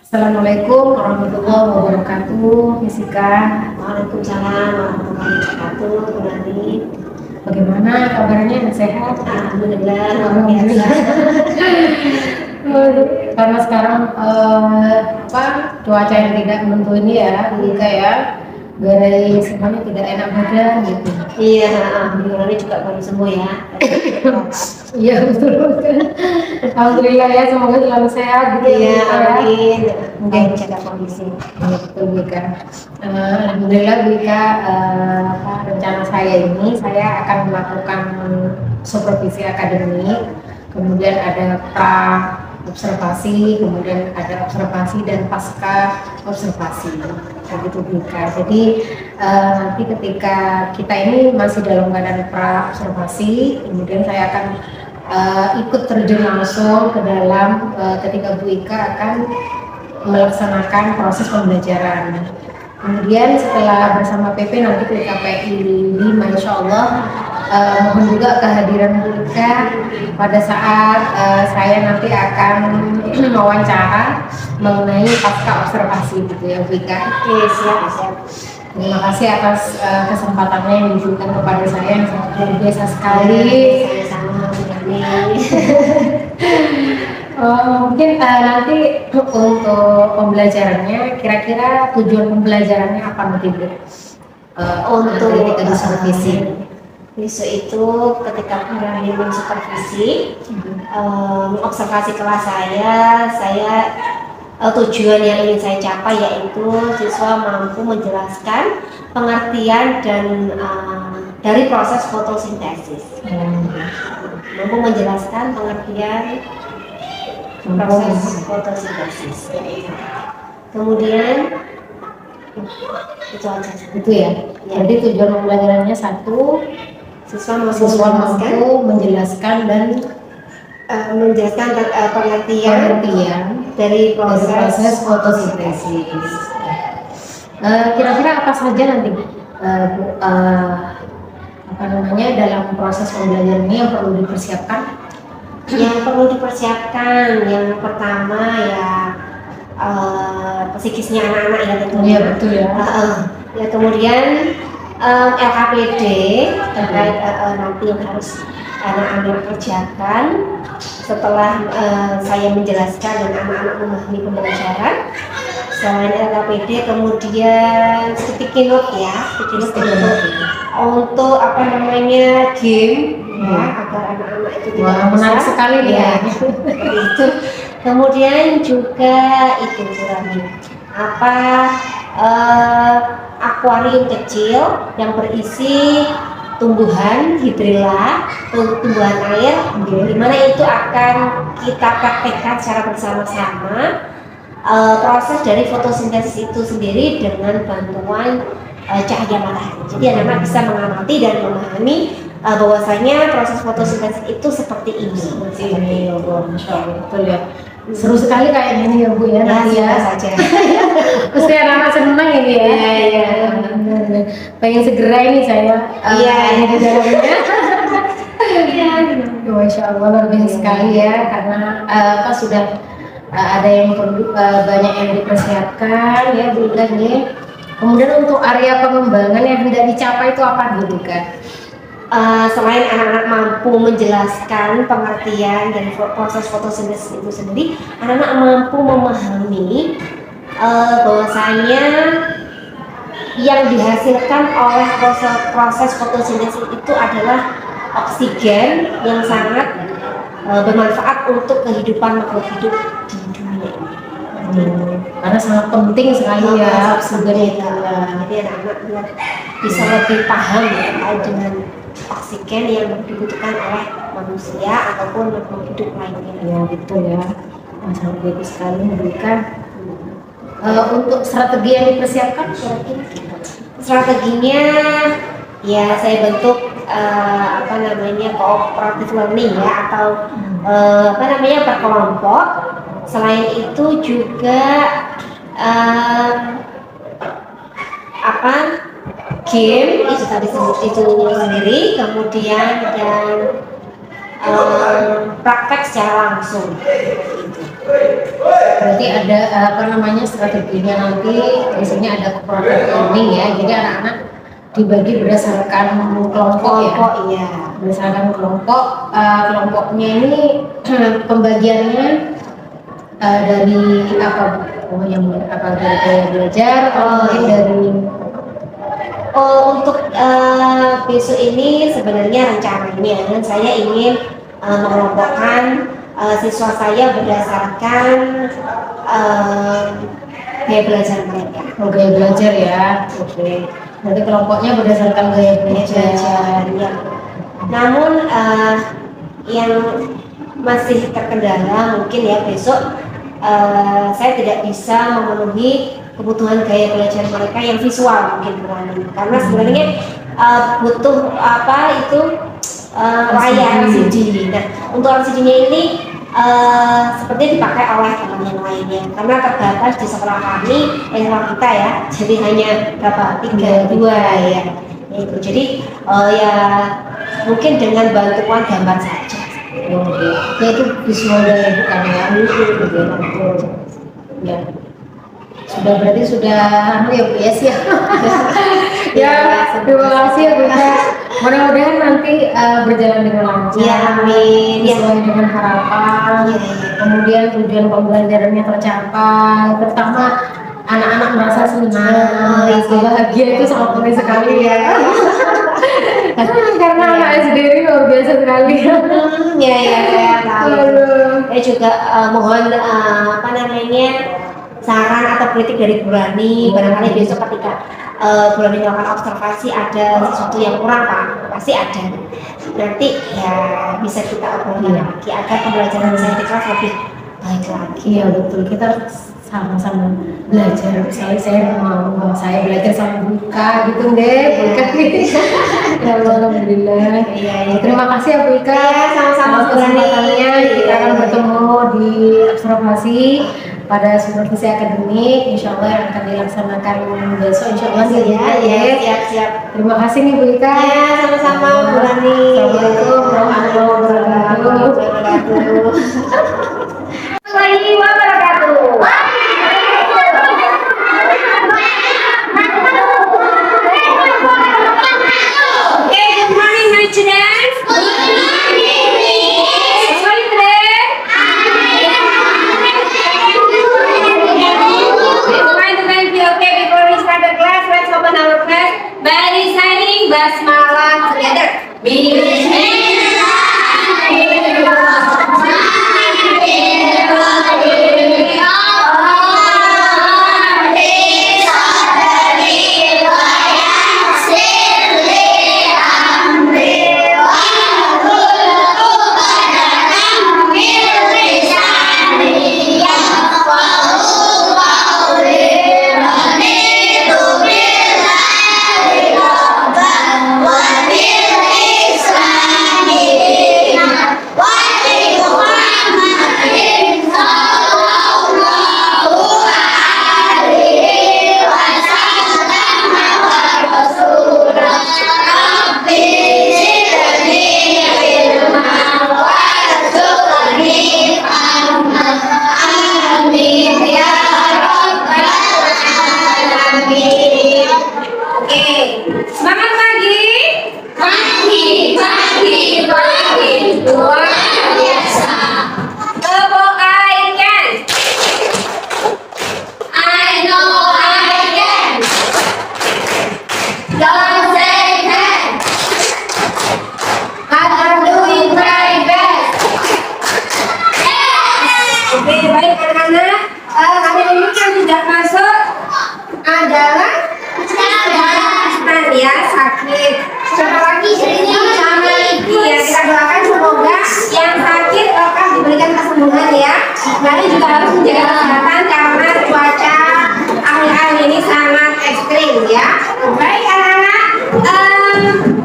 Assalamualaikum warahmatullahi wabarakatuh, Jessica. Waalaikumsalam warahmatullahi wabarakatuh. Bu Nani, Bagaimana kabarnya? Sehat? alhamdulillah luar Alhamdulillah. biasa. Karena sekarang cuaca yang tidak menentu ini ya, Ika ya, dari semuanya tidak enak badan gitu. Iya, Bu Nani juga baru sembuh ya. Iya betul. Alhamdulillah ya, semoga selalu sehat gitu Iya, ya. amin. Mungkin Jaga kondisi. betul Bu Ika. Alhamdulillah Bu Ika, rencana saya ini saya akan melakukan supervisi akademik, kemudian ada pra observasi, kemudian ada observasi dan pasca observasi, begitu Bu Ika. Jadi nanti ketika kita ini masih dalam keadaan pra observasi, kemudian saya akan ikut terjun langsung ke dalam ketika Bu Ika akan melaksanakan proses pembelajaran. Kemudian setelah bersama PP nanti ke KPI 5 insya Allah, mohon juga kehadiran Bu Ika pada saat saya nanti akan wawancara mengenai pasca observasi gitu ya Bu Ika. Oke, siap. Terima kasih atas kesempatannya yang diberikan kepada saya yang sangat luar biasa sekali. Sama-sama Bu Nani. Mungkin nanti untuk pembelajarannya, kira-kira tujuan pembelajarannya apa nanti Bu? Untuk ketika supervisi. besok itu ketika Bu Nani mensupervisi, observasi kelas saya tujuan yang ingin saya capai yaitu siswa mampu menjelaskan pengertian dan dari proses fotosintesis. Mampu menjelaskan pengertian proses fotosintesis. Kemudian itu aja. Itu ya. Jadi tujuan pembelajarannya satu, Siswa siswa mampu menjelaskan dan menjelaskan pengertian dari proses fotosintesis. Kira-kira apa saja nanti Bu, dalam proses pembelajaran ini yang perlu dipersiapkan? Yang perlu dipersiapkan yang pertama ya psikisnya anak-anak ya tentunya. Iya betul ya. Ya kemudian LKPD terkait nanti yang harus anak-anak kerjakan setelah saya menjelaskan dan anak-anak memahami pembelajaran. Selain LKPD kemudian sticky note untuk game ya agar anak-anak itu tidak menarik sekali ya. Seperti itu. Kemudian juga itu kurangnya akuarium kecil yang berisi tumbuhan hidrilla, tumbuhan air, di mana itu akan kita praktekkan secara bersama-sama proses dari fotosintesis itu sendiri dengan bantuan cahaya matahari. Jadi anak-anak bisa mengamati dan memahami bahwasanya proses fotosintesis itu seperti ini. Betul ya. Seru sekali kayaknya ini ya Bu ya. Nanti ya saja. Pasti anak-anak senang ini ya. Iya. Pengen segera ini saya. Ini di dalamnya. Iya. Masya Allah luar biasa sekali ya karena sudah ada yang perlu banyak yang dipersiapkan ya Bu Ika nih. Kemudian untuk area pengembangan yang hendak dicapai itu apa Bu Ika? Selain anak-anak mampu menjelaskan pengertian dari proses fotosintesis itu sendiri, anak-anak mampu memahami bahwasanya yang dihasilkan oleh proses fotosintesis itu adalah oksigen yang sangat bermanfaat untuk kehidupan makhluk hidup di dunia ini. Karena sangat penting sekali ya oksigen itu. Jadi anak-anak biar bisa lebih paham terkait dengan oksigen yang dibutuhkan oleh manusia ataupun makhluk hidup lainnya. Ya betul ya, sangat bagus sekali memberikan. Untuk strategi yang dipersiapkan, strateginya ya saya bentuk cooperative learning ya atau berkelompok. Selain itu juga game itu tadi itu sendiri, kemudian dan praktek secara langsung. Berarti ada apa namanya strateginya nanti, biasanya ada product learning ya. Jadi anak-anak dibagi berdasarkan kelompok ya. Iya. Berdasarkan kelompok, kelompoknya ini pembagiannya dari apa? Oh yang apa dari gaya belajar atau mungkin dari Untuk besok ini sebenarnya rencananya saya ingin mengelompokkan siswa saya berdasarkan gaya belajar mereka. oh, gaya belajar ya. Oke. Nanti kelompoknya berdasarkan gaya belajar. Ya. Namun yang masih terkendala mungkin ya besok saya tidak bisa memenuhi kebutuhan gaya belajar mereka yang visual mungkin berani karena sebenarnya butuh apa itu layar LCD. Nah untuk LCD-nya ini seperti dipakai oleh teman yang lainnya karena terbatas di sekolah kami sekolah kita ya jadi hanya berapa 3 2 ya itu jadi ya mungkin dengan bantuan gambar saja. Ya itu visual dari bukan ya, ya. Sudah berarti sudah ya Bu ya sih ya. Terima kasih ya Bu ya. Mudah-mudahan nanti berjalan dengan lancar. Ya amin. Sesuai dengan harapan. Kemudian tujuan pembelajarannya tercapai, terutama anak-anak merasa senang, bahagia itu sangat penting sekali ya. Karena anak sendiri luar biasa sekali. Ya saya tahu. Saya juga mohon apa namanya saran atau kritik dari Bu Rani. Barangkali besok ketika Bu Rani melakukan observasi ada sesuatu yang kurang Pak, pasti ada. Nanti ya bisa kita obrolin lagi agar pembelajaran saya di kelas lebih baik lagi. Iya betul, kita sama-sama belajar. Misalnya saya mau saya belajar sama Buka gitu deh, Buka nih. Ya Allah, alhamdulillah. Iya. Terima kasih ya Buka. Iya, sama-sama kesempatannya. Kita akan bertemu di observasi pada supervisi akademik, insya Allah yang akan dilaksanakan besok, insya Allah ya. Siap. Terima kasih nih Bu Ika. Ya, sama-sama Bu Rani. Assalamualaikum warahmatullahi wabarakatuh. Basmalah together. Mari juga harus menjaga kesehatan karena cuaca akhir-akhir ini sangat ekstrim ya. Baik anak-anak,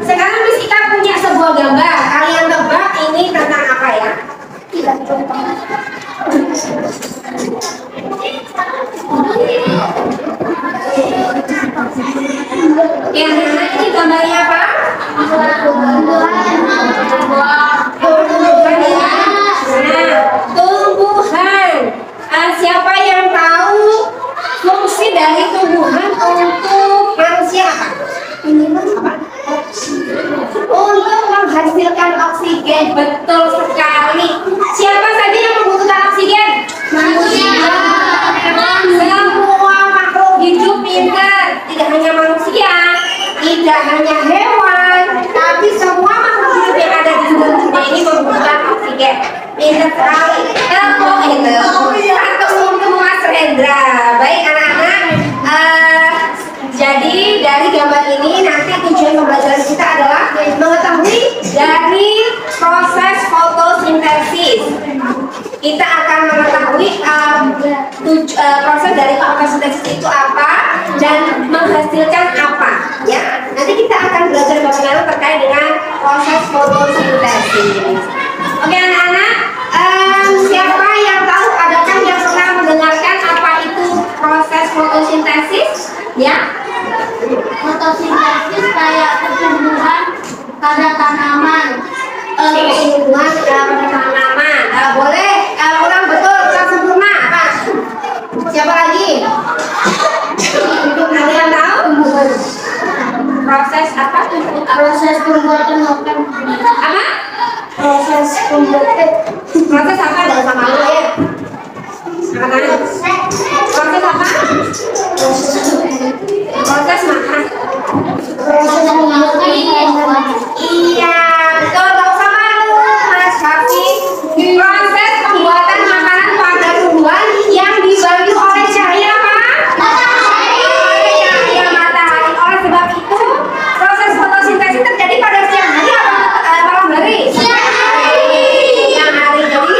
sekarang Miss Ika punya sebuah gambar. Kalian tebak ini tentang apa ya? Tidak tentang. Yang mana ini gambarnya apa? Tumbuhan. Siapa Pinter, tidak hanya manusia, tidak hanya hewan, tapi semua makhluk hidup yang ada di seluruh dunia ini membutuhkan oksigen. Pinter sekali. Elmo itu. Satu untuk Mas Rendra. Baik anak-anak. Jadi dari gambar ini nanti tujuan pembelajaran kita adalah mengetahui dari proses fotosintesis. Kita akan mengetahui proses dari fotosintesis itu apa dan menghasilkan apa. Ya, nanti kita akan belajar bagaimana terkait dengan proses fotosintesis. Oke anak-anak, siapa yang tahu? Adakah yang pernah mendengarkan apa itu proses fotosintesis? Ya. Fotosintesis kayak pertumbuhan pada tanaman. Pertumbuhan pada tanaman. Boleh ulang betul, kurang sempurna. Apa? Siapa lagi? Ada yang tahu? Proses apa? Proses pembuatan noken. Apa? Proses pembuatan. Proses apa? Jangan sama lu ya. Angkat tangan. Proses apa? Proses makan. Proses pembuatan. Iya, betul. Gak usah malu, Mas Hafi. Proses pembuatan makanan pada tumbuhan yang dibantu oleh cahaya apa? Oleh cahaya matahari. Oleh sebab itu, proses fotosintesis terjadi pada siang hari atau malam hari? Siang hari. Jadi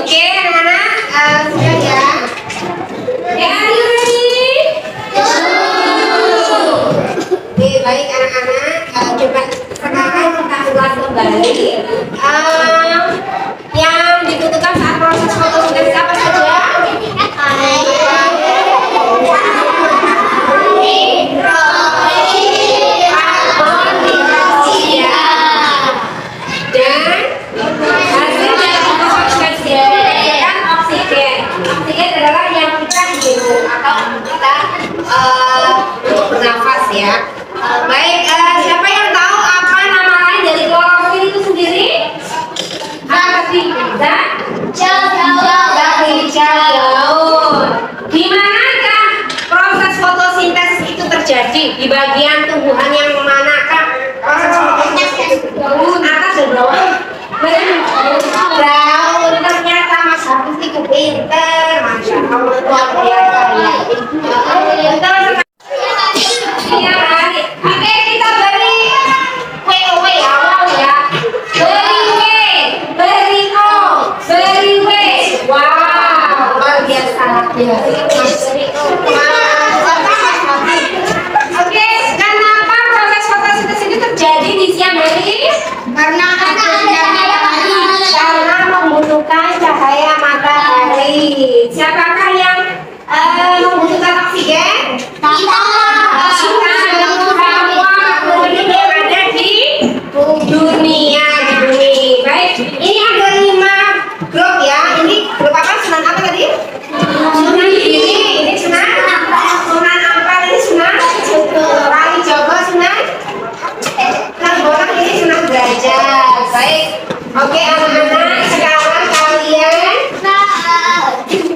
Oke, anak-anak, sudah ya. Oke, are you ready? Oke, baik anak-anak, coba sekarang kita ulas kembali yang dibutuhkan saat proses fotosintesis apa saja? Bernafas ya. Baik, siapa yang tahu apa nama lain dari klorofil itu sendiri? Apa sih? Hijau daun. Di manakah proses fotosintesis itu terjadi? Di bagian tumbuhan yang manakah proses fotosintesis? Atas dan bawah? Daun. Ternyata Mas Hafiz itu pinter. Masya Allah, luar biasa ya. Pinter sekali. Oke, kita beri W awal ya. Beri O. Wow, luar biasa. Oke, kenapa proses fotosintesis ini terjadi di siang hari? Karena membutuhkan cahaya matahari. Siapakah yang membutuhkan oksigen? Dunia di bumi. Baik, ini ada 5 grup ya. Ini grup apa? Sunan apa tadi? Sunan ini Sunan apa ini Sunan Kali Jogo, Sunan Kaliborak, ini Sunan Derajat. Baik, oke anak-anak, sekarang kalian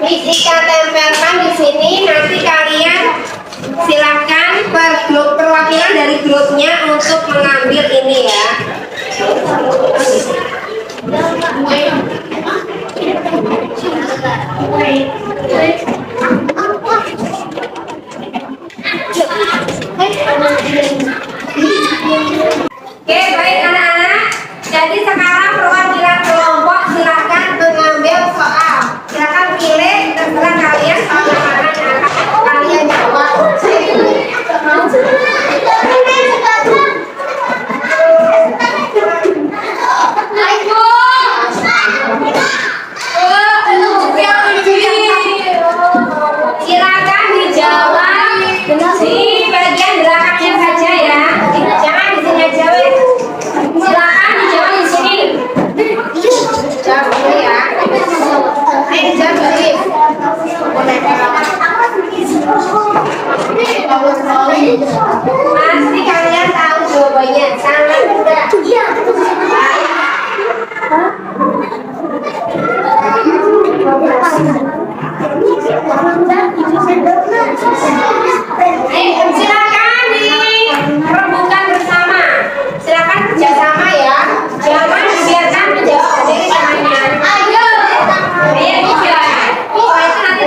bisa tempelkan di sini. Nanti kalian silakan per grup perwakilan dari grupnya untuk mengambil ini ya. Oke, baik anak-anak. Jadi sekarang perwakilan kelompok silakan mengambil soal. Silakan pilih terserah kalian soal yang mana yang akan kalian jawab. Ayo. Silakan dirembukan bersama. Silakan kerjasama ya. Jangan dibiarkan menjawab sendiri semuanya. Ayo, silakan. Oh, itu nanti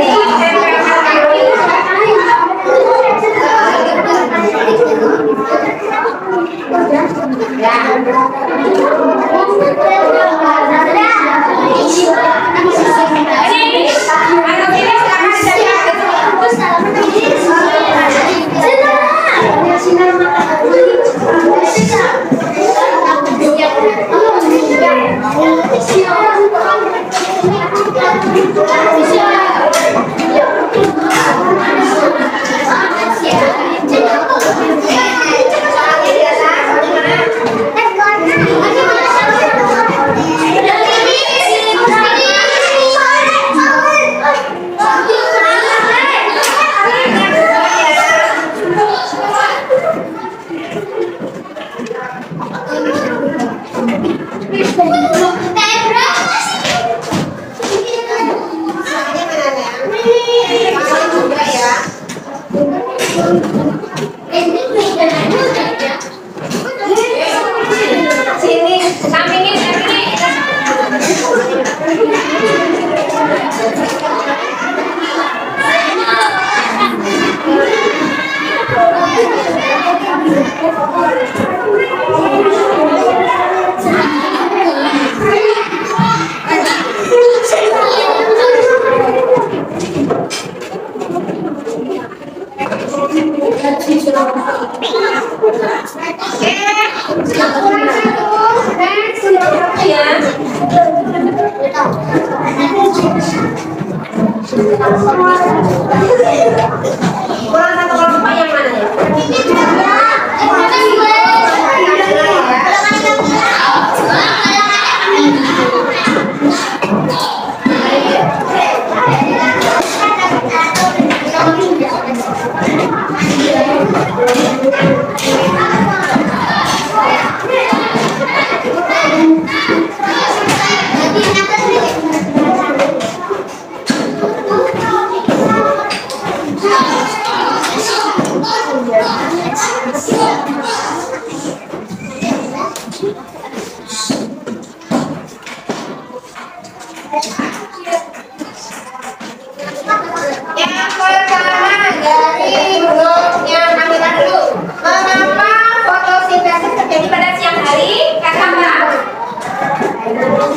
yang pertama dari grupnya Kamila dulu. Mengapa fotosintesis terjadi pada siang hari? Karena apa?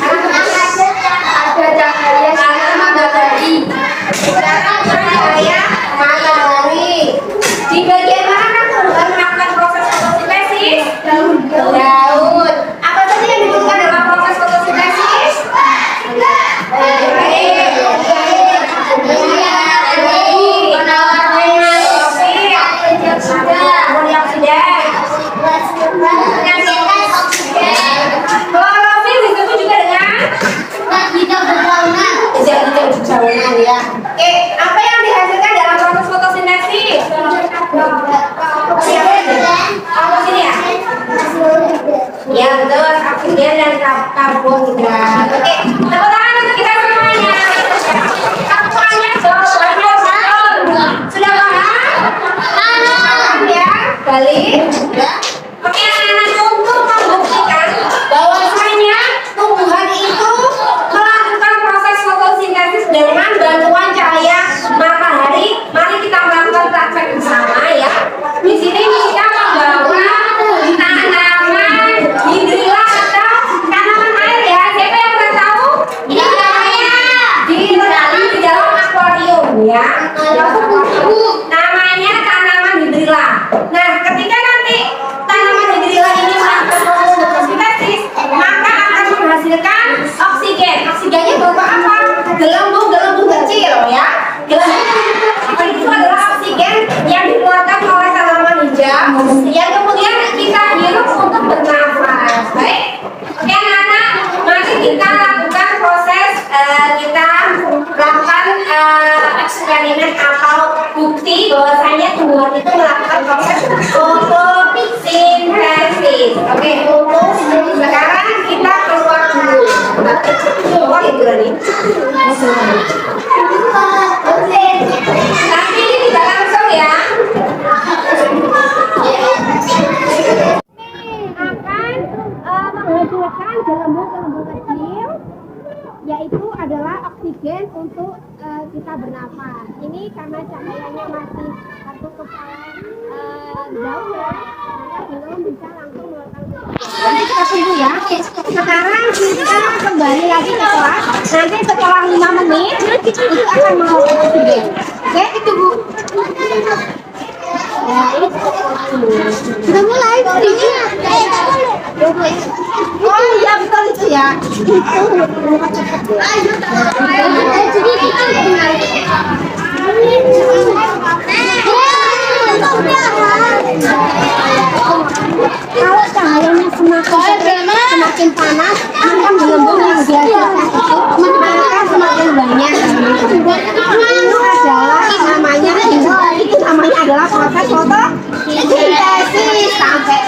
Karena ada cahaya matahari. Karena cahaya matahari. Di bagian mana kan tumbuhan melakukan proses fotosintesis? Daun. Apa saja yang dibutuhkan dalam proses fotosintesis? Klorofil disebut juga dengan hijau-hijau ya. Oke, apa yang dihasilkan dalam proses fotosintesis? Apa sini ya? Ya betul, oksigen dan karbohidrat. Oke, tepuk tangan untuk kita semuanya. Semuanya jawabannya betul. Sudah paham? Paham ya? Balik. Oke, anak-anak, untuk membuktikan bahwasanya tumbuhan itu melakukan proses fotosintesis dengan bantuan cahaya matahari, mari kita melakukan praktek bersama ya. Di sini kita membawa tanaman hidrilla atau tanaman air ya. Siapa yang pernah tahu? Ditanam di dalam akuarium ya. Namanya tanaman hidrilla. Nah, ketika nanti tanaman hidrilla ini melakukan proses fotosintesis, maka akan menghasilkan oksigen. Oksigennya berupa apa? Gelembung-gelembung kecil ya. Gelembung itu adalah oksigen yang dikeluarkan oleh tanaman hijau yang kemudian kita hirup untuk bernafas. Baik. Oke anak-anak, mari kita lakukan proses kita lakukan eksperimen atau bukti bahwasanya tumbuhan itu melakukan proses fotosintesis. Oke, sekarang kita keluar dulu. Oh, itu tadi. biru adalah oksigen untuk kita bernapas. Ini karena cahayanya masih satu kepala jauh ya, maka belum bisa langsung melakukan oksigen. Nanti kita tunggu ya. Sekarang kita kembali lagi ke kelas. Nanti setelah 5 menit itu akan melakukan oksigen. Oke, itu Bu. Sudah mulai ini. Oh iya betul itu ya. Kalau cahayanya semakin panas, maka gelembung yang dihasilkan itu maka semakin banyak. Itu adalah namanya itu namanya adalah proses fotosintesis sampai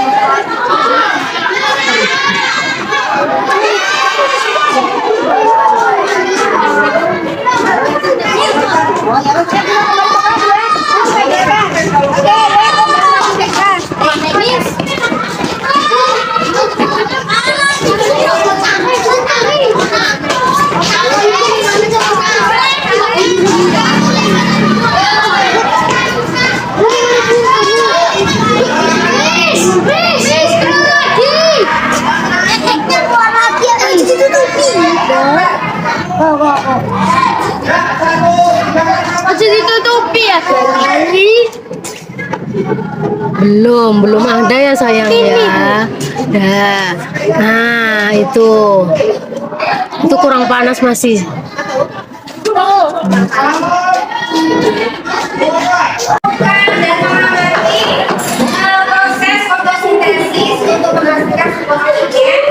ditutupi ya. Belum ada ya sayang ya. Nah itu kurang panas masih. Proses fotosintesis untuk menghasilkan sebuah oksigen.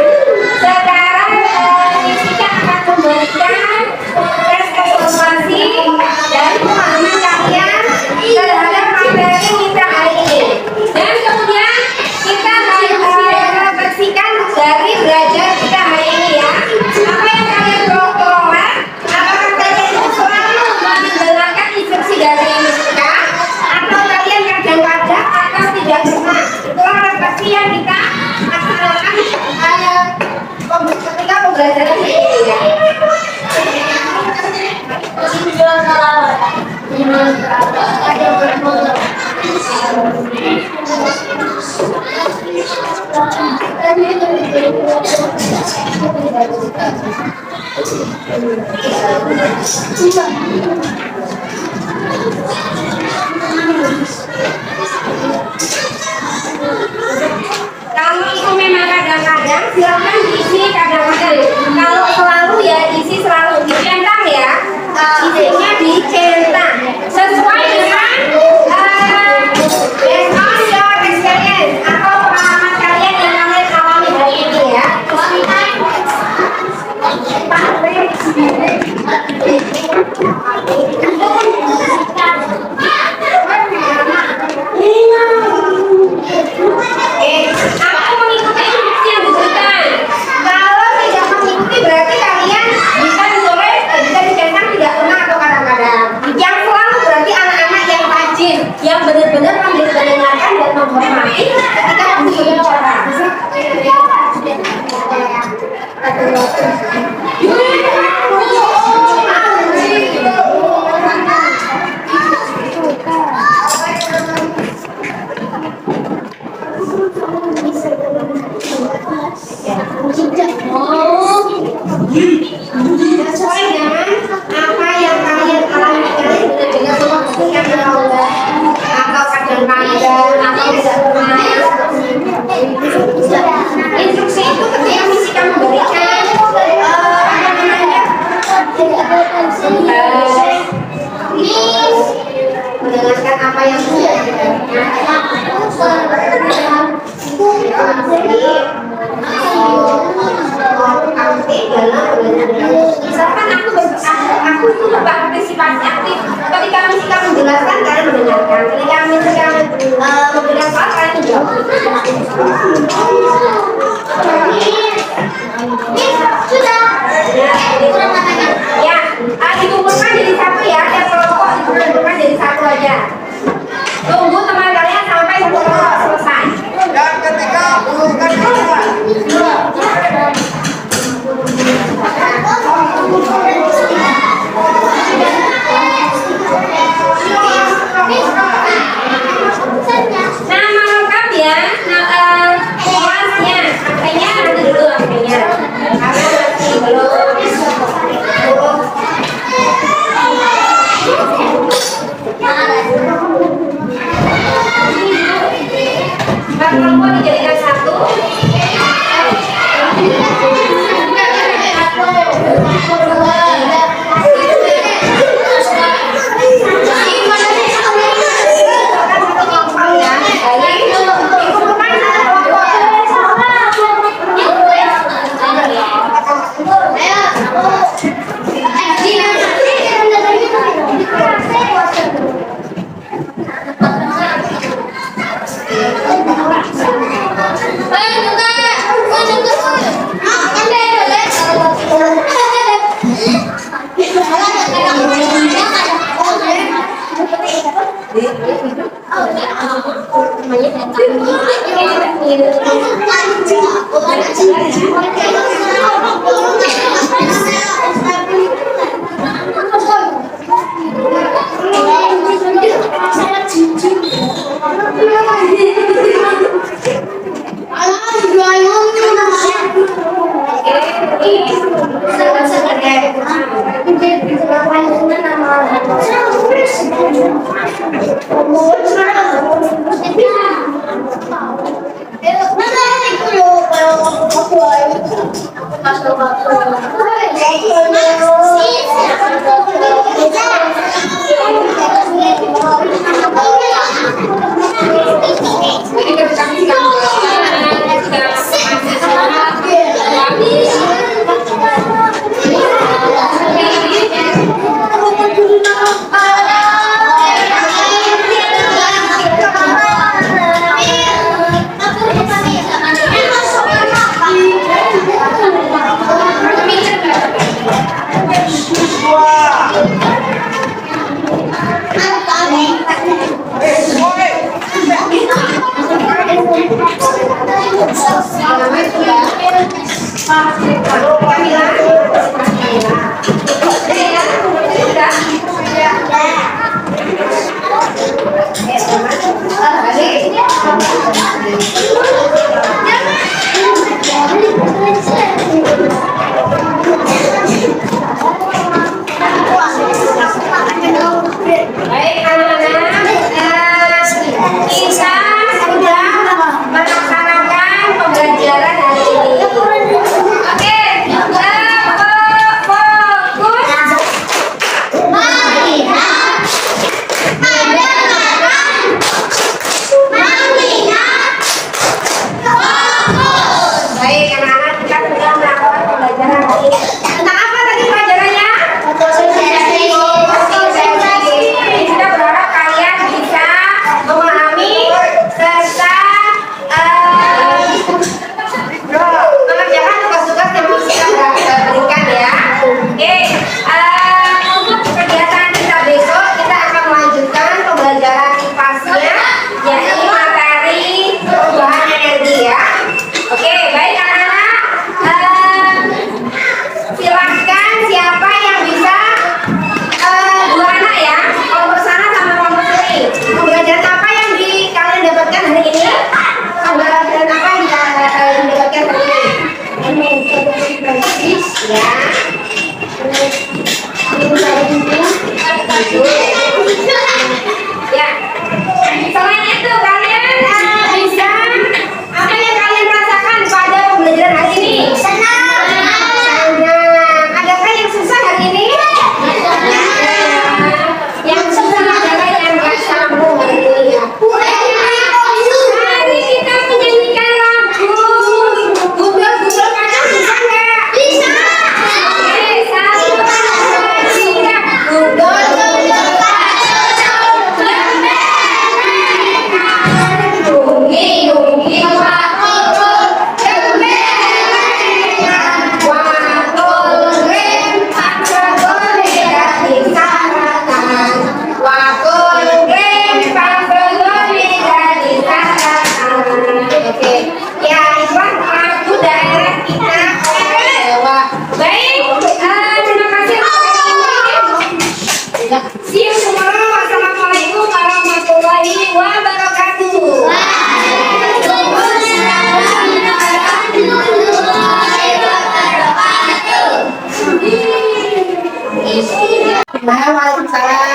Sekarang kita akan memberikan tes evaluasi dari pemahaman kalian terhadap materi kita hari ini. Dan kemudian kita refleksikan dari belajar kita hari ini ya. Apa yang kalian peroleh? Apakah kalian itu selalu mendengarkan instruksi dari Miska? Atau kalian kadang-kadang atau tidak pernah? Itulah refleksi yang kita laksanakan ketika pembelajaran ini ya. Kalau itu memang kadang-kadang silakan diisi kadang-kadang. Kalau selalu ya diisi selalu dicentang ya. Isinya dicentang sesuai dengan based on your experience atau pengalaman kalian yang kalian alami hari ini ya. Aku mengikuti instruksi yang diberikan. Kalau tidak mengikuti berarti kalian bisa ditulis, bisa dicentang tidak pernah atau kadang-kadang. Yang selalu berarti anak-anak yang rajin, yang benar-benar mendengarkan dan menghormati ketika berbicara. Sesuai dengan apa yang kalian alami, kalian benar-benar memastikan bahwa atau kadang-kadang atau tidak pernah. Instruksi itu ketika misi kamu berikan apa namanya mendengarkan apa yang sudah misalkan aku itu berpartisipasi aktif ketika misi kamu menjelaskan kalian mendengarkan, ketika misi kamu memberikan soal kalian menjawab. Sudah ya, dikumpulkan jadi satu ya, tiap kelompok dikumpulkan jadi satu aja. Tunggu teman kalian sampai satu kelompok selesai. Dan ketika bukan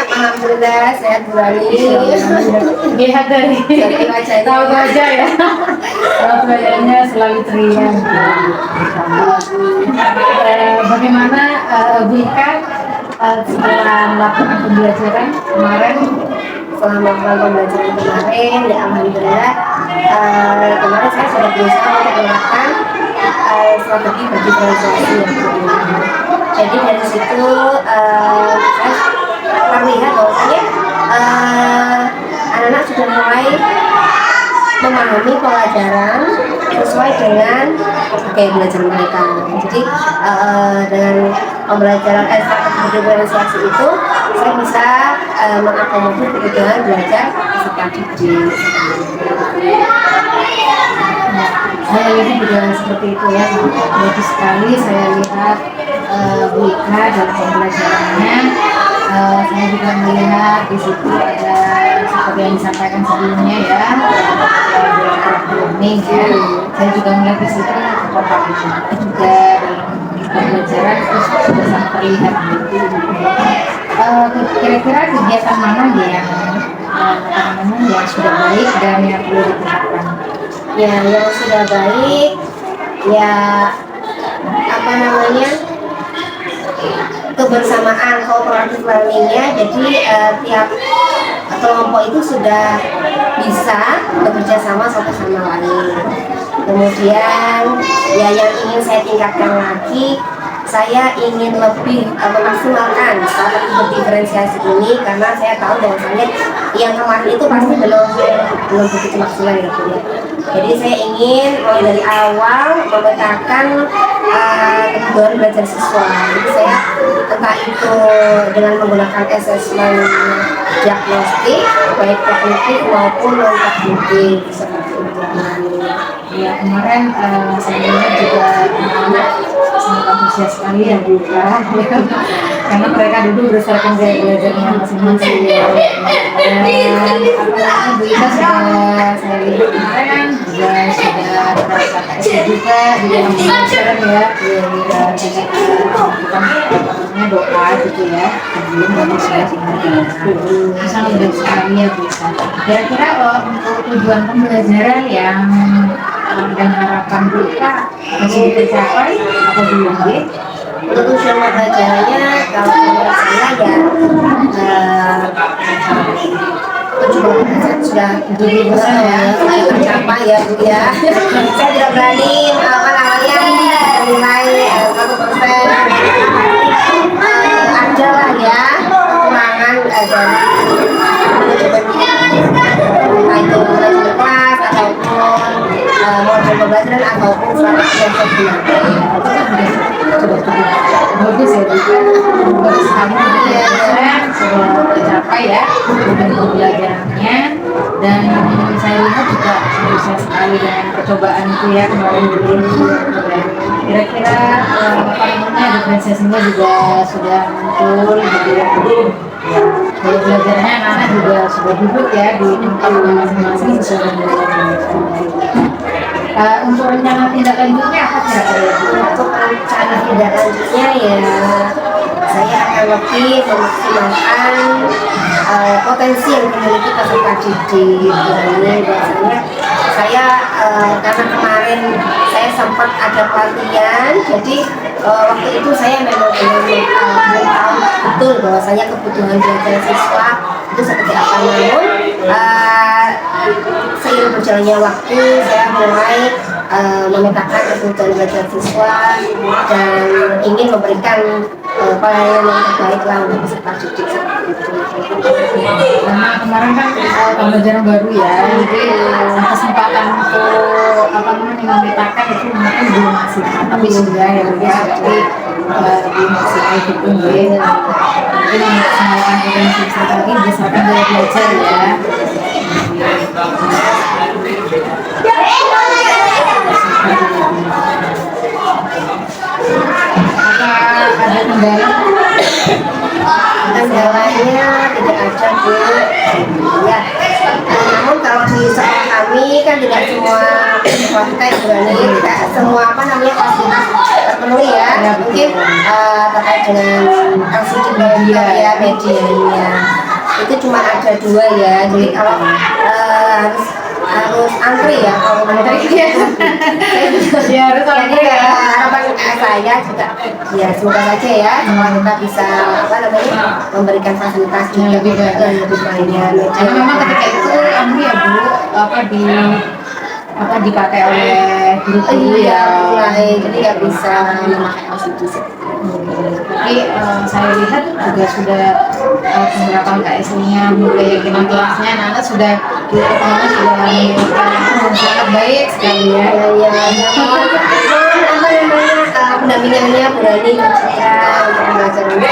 Alhamdulillah sehat kembali. Lihat dari tahu aja ya. Tahu wajahnya selalu ceria. Bagaimana Bu Ika setelah melakukan pembelajaran kemarin? Setelah melakukan pembelajaran kemarin, ya alhamdulillah kemarin saya sudah berusaha untuk menerapkan strategi berdifferensiasi yang berbeda. Jadi dari situ saya terlihat bahwasanya anak-anak sudah mulai memahami pelajaran sesuai dengan gaya belajar mereka. Jadi dengan pembelajaran strategi berdifferensiasi itu saya bisa mengakomodir kebutuhan belajar peserta didik. Saya lihat juga seperti itu ya, bagus sekali saya lihat Bu Ika dalam pembelajarannya. Saya juga melihat di situ ada seperti yang disampaikan sebelumnya ya, learning ya. Saya juga melihat di situ kompatibilitas juga dalam pembelajaran terus sudah sangat terlihat. Kira-kira kegiatan mana yang yang sudah baik dan yang perlu ditingkatkan? Ya, yang sudah baik, ya apa namanya, kebersamaan cooperative learningnya. Jadi tiap kelompok itu sudah bisa bekerja sama satu sama lain. Kemudian ya yang ingin saya tingkatkan lagi, saya ingin lebih memaksimalkan strategi berdiferensiasi ini, karena saya tahu bahwasanya yang kemarin itu pasti belum begitu maksimal gitu ya. Jadi saya ingin mulai dari awal memetakan kebutuhan belajar siswa. Jadi saya entah itu dengan menggunakan assessment diagnostik baik kognitif maupun non kognitif seperti itu. Ya kemarin saya lihat juga anak sangat antusias sekali ya Bu Ika, karena mereka dulu berdasarkan gaya belajarnya masing-masing. Dan Bu Ika sudah saya lihat kemarin juga sudah merasa KSD juga di dalam pembelajaran ya, bukan doa gitu ya, sebelum kami sudah sangat baik sekali ya Bu Ika. Kira-kira untuk tujuan pembelajaran yang dan harapan Bu Ika masih tercapai atau belum ya? Untuk tujuan pembelajarannya, kalau menurut saya ya 70% sudah tercapai ya Bu ya. Saya tidak berani apa namanya menilai 100%, ada lah ya kekurangan dari itu manajemen kelas ataupun model pembelajaran ataupun strategi yang saya gunakan. Bagus ya Bu Ika, bagus sekali sudah tercapai ya tujuan pembelajarannya, dan saya lihat juga antusias sekali dengan percobaan itu ya kemarin dulu. Kira-kira apa namanya diferensiasinya juga sudah muncul gitu ya. Kalau belajarnya anak-anak juga sudah duduk ya di tempatnya masing-masing sesuai dengan belajar. Untuk rencana tindak lanjutnya apa kira-kira? Untuk rencana tindak lanjutnya ya saya akan lebih memaksimalkan potensi yang dimiliki peserta didik. Ini biasanya saya karena kemarin saya sempat ada pelatihan, jadi waktu itu saya memang belum tahu betul bahwasanya kebutuhan belajar siswa itu seperti apa. Namun seiring berjalannya waktu saya mulai memetakan kebutuhan belajar siswa dan ingin memberikan pelayanan yang terbaik lah untuk peserta didik seperti itu. Karena kemarin kan pembelajaran baru ya, jadi kesempatan untuk apa namanya memetakan itu mungkin belum maksimal, tapi sudah ya udah tapi belum maksimal gitu ya. Mungkin memaksimalkan potensi peserta lagi berdasarkan gaya belajar ya. Apa ada kendala? Kendalanya tidak ada Bu ya. Namun kalau di sekolah kami kan tidak semua siswa kita yang berani, tidak semua apa namanya fasilitas terpenuhi ya. Mungkin terkait dengan LCD media ya, medianya itu cuma ada 2 ya. Jadi kalau harus antri ya, kalau antri Ya harus antri ya. harapan saya juga ya semoga saja ya sekolah kita bisa apa namanya memberikan fasilitas juga lebih baik. lebih banyak. Karena memang ketika itu antri ya Bu, apa dipakai oleh guru-guru Iya, ya. mulai jadi nggak bisa memakai LCD. Tapi saya lihat juga sudah penerapan KSI-nya mulai dengan kelasnya, anak-anak sudah di pertama sudah menunjukkan sangat baik sekali ya. Ya, namun apa namanya pendampingannya berani juga untuk pembelajaran juga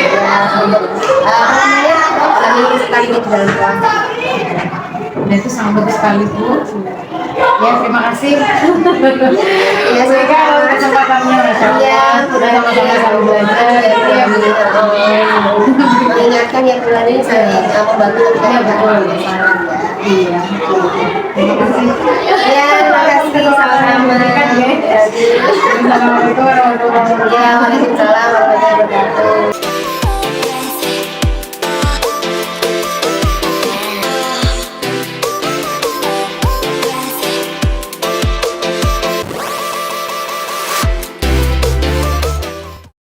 untuk apa namanya di dalam puasa. Nah itu sangat bagus sekali Bu. Ya terima kasih. Ya, Mereka kesempatannya Masya Allah. Iya, Sudah sama-sama selalu belajar. Ya mengingatkan ya bulan ini saling membantu kita ya betul. salah. Iya. Terima kasih. Ya, terima kasih sama-sama. Assalamualaikum warahmatullahi wabarakatuh. Ya, waalaikumsalam.